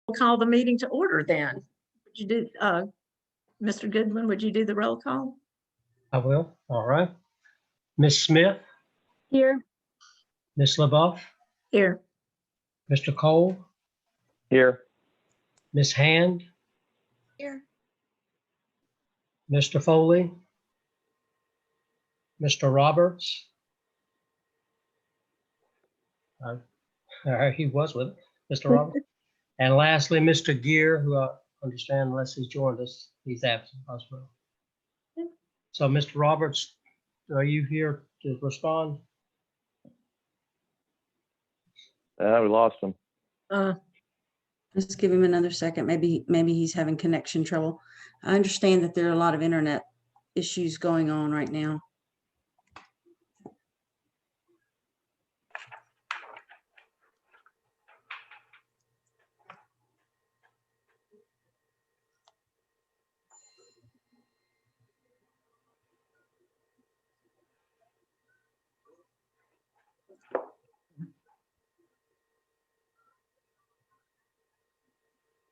We'll call the meeting to order then. Would you do, Mr. Goodwin, would you do the roll call? I will. All right. Ms. Smith, Here. Ms. LaBeouf, Here. Mr. Cole, Here. Ms. Hand, Here. Mr. Foley, Mr. Roberts. He was with it, Mr. Roberts. And lastly, Mr. Gear, who I understand unless he's joined us, he's absent as well. So, Mr. Roberts, are you here to respond? We lost him. Let's give him another second. Maybe he's having connection trouble. I understand that there are a lot of internet issues going on right now.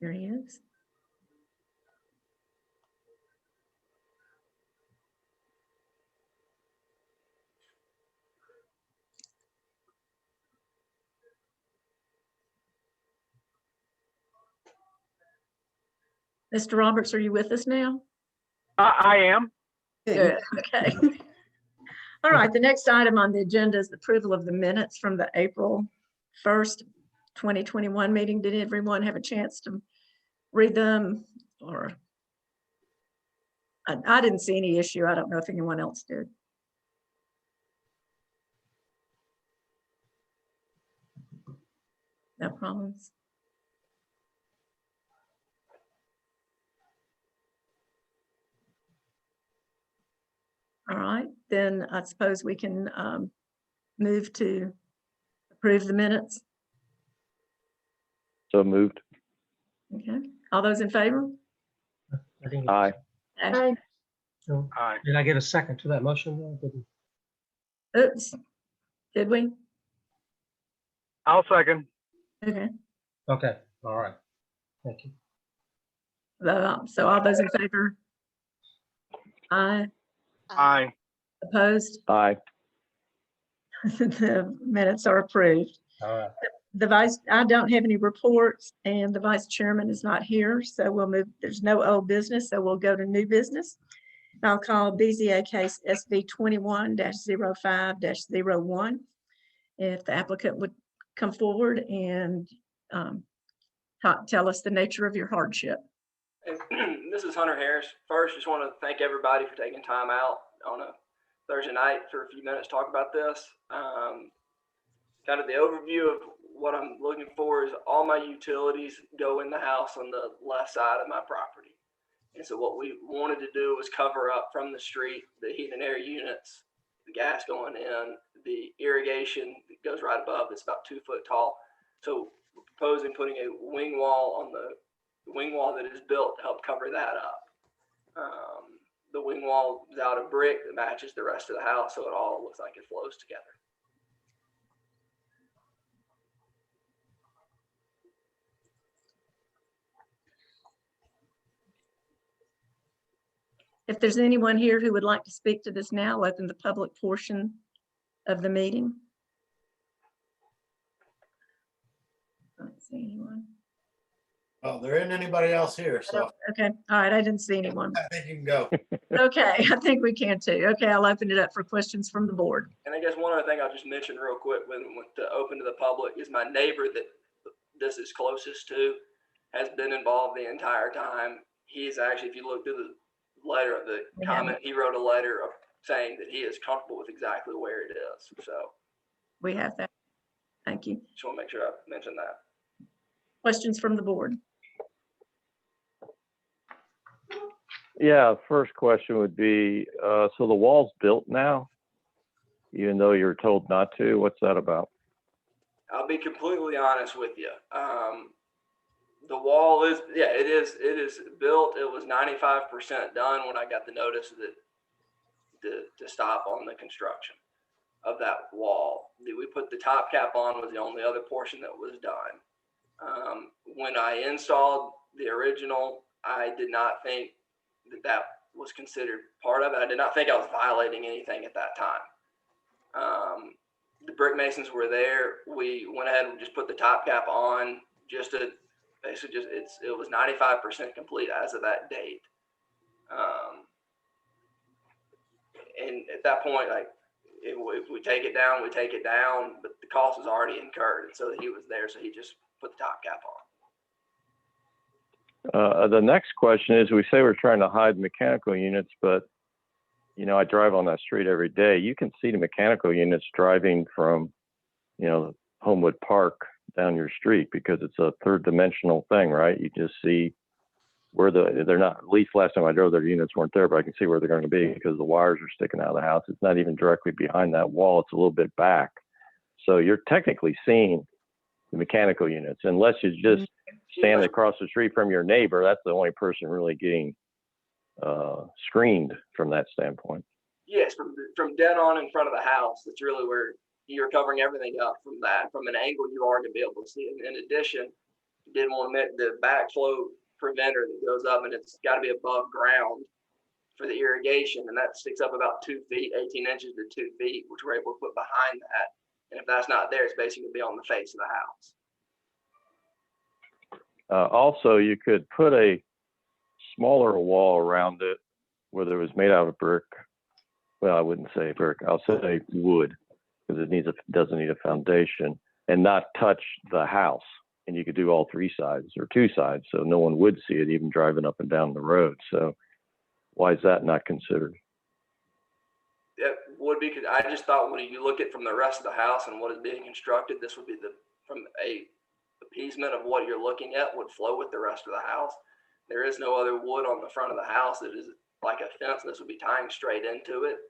Here he is. Mr. Roberts, are you with us now? I am. Good, okay. All right, the next item on the agenda is the approval of the minutes from the April 1st, 2021 meeting. Did everyone have a chance to read them? Or I didn't see any issue. I don't know if anyone else did. No problems. All right, then I suppose we can move to approve the minutes. So moved. Okay, all those in favor? I think- Aye. Aye. No. Aye. Did I get a second to that motion? No, I didn't. Oops, did we? I'll second. Okay, Okay, all right. Thank you. so all those in favor? Aye, Aye. opposed? Aye. The minutes are approved. All right. I don't have any reports and the vice chairman is not here, so we'll move, there's no old business, so we'll go to new business. I'll call BZA case SV 21-05-01. If the applicant would come forward and tell us the nature of your hardship. This is Hunter Harris. First, just want to thank everybody for taking time out on a Thursday night for a few minutes to talk about this. Kind of the overview of what I'm looking for is all my utilities go in the house on the left side of my property. And so what we wanted to do was cover up from the street, the heat and air units, the gas going in, the irrigation that goes right above that's about 2 foot tall. So we're proposing putting a wing wall on the wing wall that is built to help cover that up. The wing wall is out of brick that matches the rest of the house, so it all looks like it flows together. If there's anyone here who would like to speak to this now, I'll open the public portion of the meeting. I don't see anyone. Oh, there isn't anybody else here, so Okay, all right, I didn't see anyone. I think you can go. Okay, I think we can too. Okay, I'll open it up for questions from the board. And I guess one other thing I'll just mention real quick when to open to the public is my neighbor that this is closest to has been involved the entire time. He's actually, if you look through the letter of the comment, he wrote a letter of saying that he is comfortable with exactly where it is. So We have that. Thank you. just want to make sure I mention that. Questions from the board? Yeah, first question would be, so the wall's built now, even though you're told not to? What's that about? I'll be completely honest with you. The wall is, yeah, it is built. It was 95% done when I got the notice that to stop on the construction of that wall. We put the top cap on was the only other portion that was done. When I installed the original, I did not think that was considered part of it. I did not think I was violating anything at that time. The brick masons were there. We went ahead and just put the top cap on just to basically it was 95% complete as of that date. And at that point, like, if we take it down, we take it down, but the cost was already incurred. And so he was there, so he just put the top cap on. The next question is, we say we're trying to hide mechanical units, but you know, I drive on that street every day. You can see the mechanical units driving from, you know, Homewood Park down your street, because it's a third dimensional thing, right? You just see where they're not, at least last time I drove, their units weren't there, but I can see where they're going to be because the wires are sticking out of the house. It's not even directly behind that wall. It's a little bit back. So you're technically seeing the mechanical units, unless you just stand across the street from your neighbor. That's the only person really getting screened from that standpoint. Yes, from dead on in front of the house. That's really where you're covering everything up from that. From an angle, you are going to be able to see it. In addition, you did want to make the backflow preventer that goes up, and it's got to be above ground for the irrigation, and that sticks up about 2 feet, 18 inches to 2 feet, which we're able to put behind that. And if that's not there, it's basically going to be on the face of the house. Also, you could put a smaller wall around it, whether it was made out of brick. Well, I wouldn't say brick. I'll say wood, because it doesn't need a foundation, and not touch the house. And you could do all 3 sides or 2 sides, so no one would see it even driving up and down the road. So why is that not considered? It would be, because I just thought when you look at from the rest of the house and what is being constructed, this would be from a appeasement of what you're looking at would flow with the rest of the house. There is no other wood on the front of the house that is like a fence. This would be tying straight into it.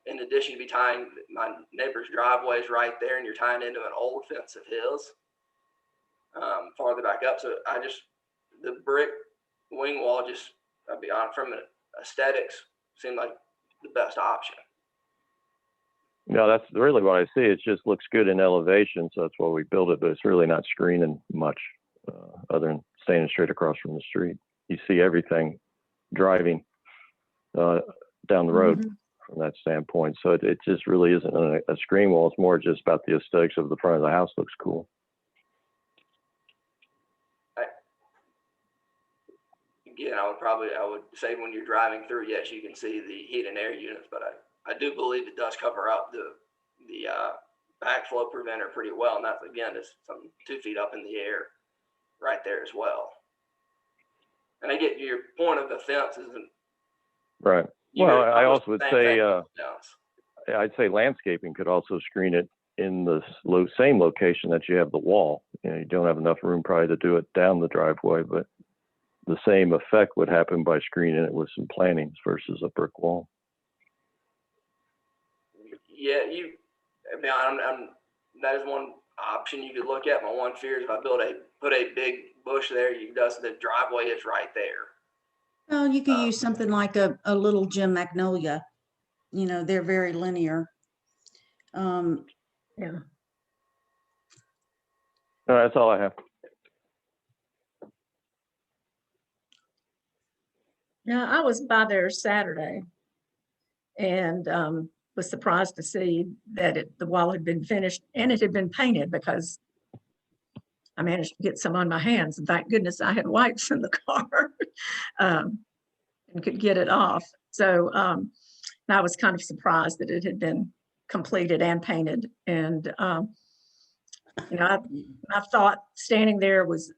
In addition to be tying, my neighbor's driveway is right there, and you're tying into an old fence of his farther back up. So the brick wing wall, just, I'll be honest, from an aesthetics, seemed like the best option. No, that's really what I see. It just looks good in elevation, so that's why we built it, but it's really not screening much other than standing straight across from the street. You see everything driving down the road from that standpoint. So it just really isn't a screen wall. It's more just about the aesthetics of the front of the house. Looks cool. Again, I would say when you're driving through, yes, you can see the heat and air units, but I do believe it does cover up the backflow preventer pretty well. And that's, again, just some 2 feet up in the air right there as well. And I get your point of the fence isn't right. Well, I also would say, I'd say landscaping could also screen it in the same location that you have the wall. You know, you don't have enough room probably to do it down the driveway, but the same effect would happen by screening it with some plantings versus a brick wall. Yeah, that is one option you could look at. My one fear is if I put a big bush there, the driveway is right there. Well, you could use something like a little gem magnolia. You know, they're very linear. Yeah. No, that's all I have. Now, I was by there Saturday and was surprised to see that the wall had been finished and it had been painted, because I managed to get some on my hands. And thank goodness I had wipes in the car and could get it off. So I was kind of surprised that it had been completed and painted. And, I thought standing there was,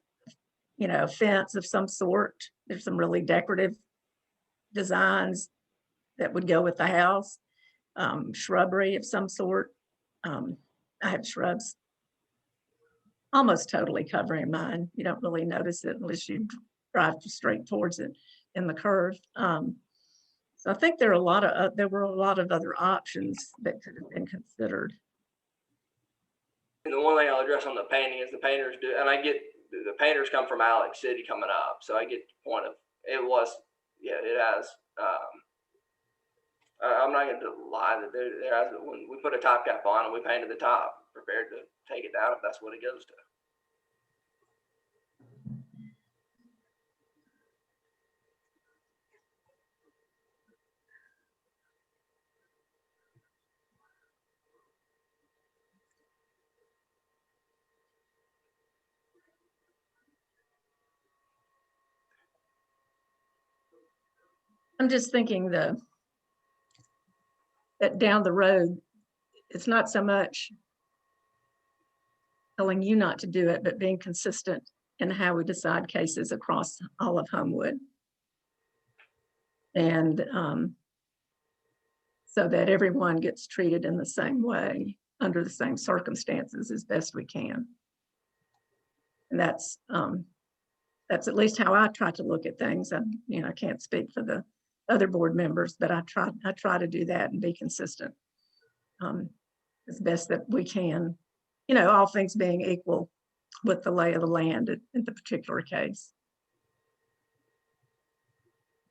a fence of some sort. There's some really decorative designs that would go with the house, shrubbery of some sort. I have shrubs almost totally covering mine. You don't really notice it unless you drive straight towards it in the curve. So I think there were a lot of other options that could have been considered. And the one thing I'll address on the painting is the painters do, and I get the painters come from Alex City coming up, so I get the point of it has. I'm not going to lie that there has, when we put a top cap on and we painted the top, prepared to take it down if that's what it goes to. I'm just thinking that down the road, it's not so much telling you not to do it, but being consistent in how we decide cases across all of Homewood. And so that everyone gets treated in the same way, under the same circumstances as best we can. And that's at least how I try to look at things. I can't speak for the other board members, but I try to do that and be consistent as best that we can, all things being equal with the lay of the land in the particular case.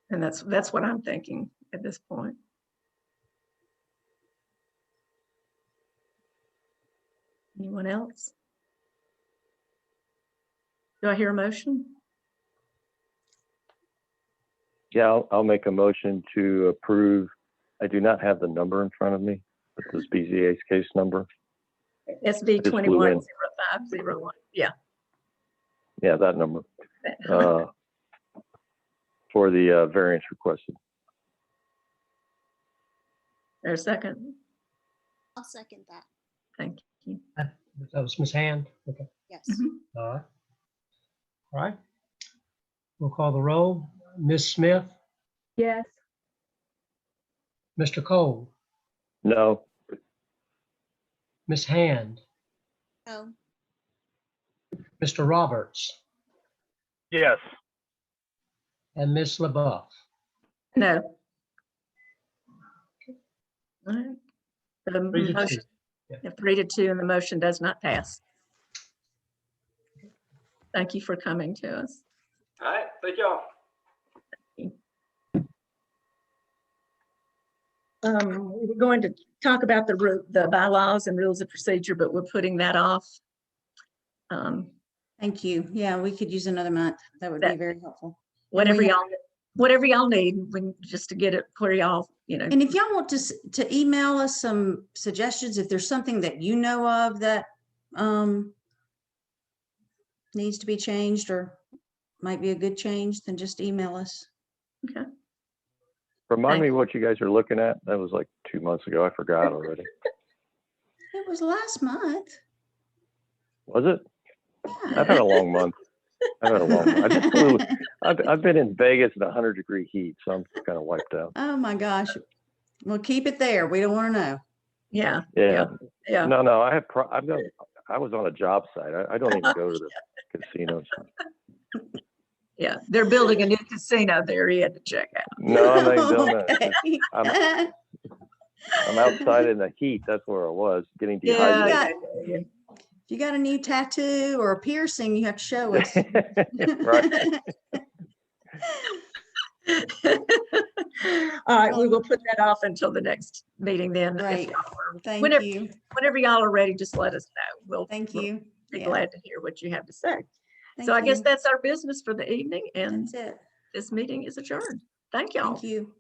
And that's what I'm thinking at this point. Anyone else? Do I hear a motion? Yeah, I'll make a motion to approve. I do not have the number in front of me, but this BZA's case number. SB just flew in. 210501. Yeah. Yeah, that number. For the variance requested. There's a second. I'll second that. Thank you. That was Ms. Hand. Okay. Yes. All right. All right. We'll call the roll. Ms. Smith, Yes. Mr. Cole, No. Ms. Hand, No. Mr. Roberts, Yes. and Ms. LaBeouf. No. All right. The 3-2. motion, Yeah. 3-2, and the motion does not pass. Thank you for coming to us. All right, thank y'all. We were going to talk about the bylaws and rules of procedure, but we're putting that off. Thank you. Yeah, we could use another month. That would be very helpful. Whatever we y'all need, just to get it where y'all, And if y'all want to email us some suggestions, if there's something that you know of that needs to be changed or might be a good change, then just email us. Okay. Remind me what you guys are looking at. That was like 2 months ago. I forgot already. It was last month. Was it? Yeah. I've had a long month. I just flew. I've been in Vegas in 100-degree heat, so I'm kind of wiped out. Oh my gosh. Well, keep it there. We don't want to know. Yeah. Yeah. Yeah. No. I was on a job site. I don't even go to the casinos. Yeah. They're building a new casino there. You had to check out. No, I'm not even doing that. Okay. I'm outside in the heat. That's where I was getting Yeah. dehydrated. If you got a new tattoo or a piercing, you have to show us. Right. All right, we will put that off until the next meeting then. If Right. y'all are- Thank whenever, you. Whenever y'all are ready, just let us know. Thank we'll you. be Yeah. glad to hear what you have to say. Thank So I guess you. that's our business for the evening, and That's it. this meeting is adjourned. Thank y'all. Thank you.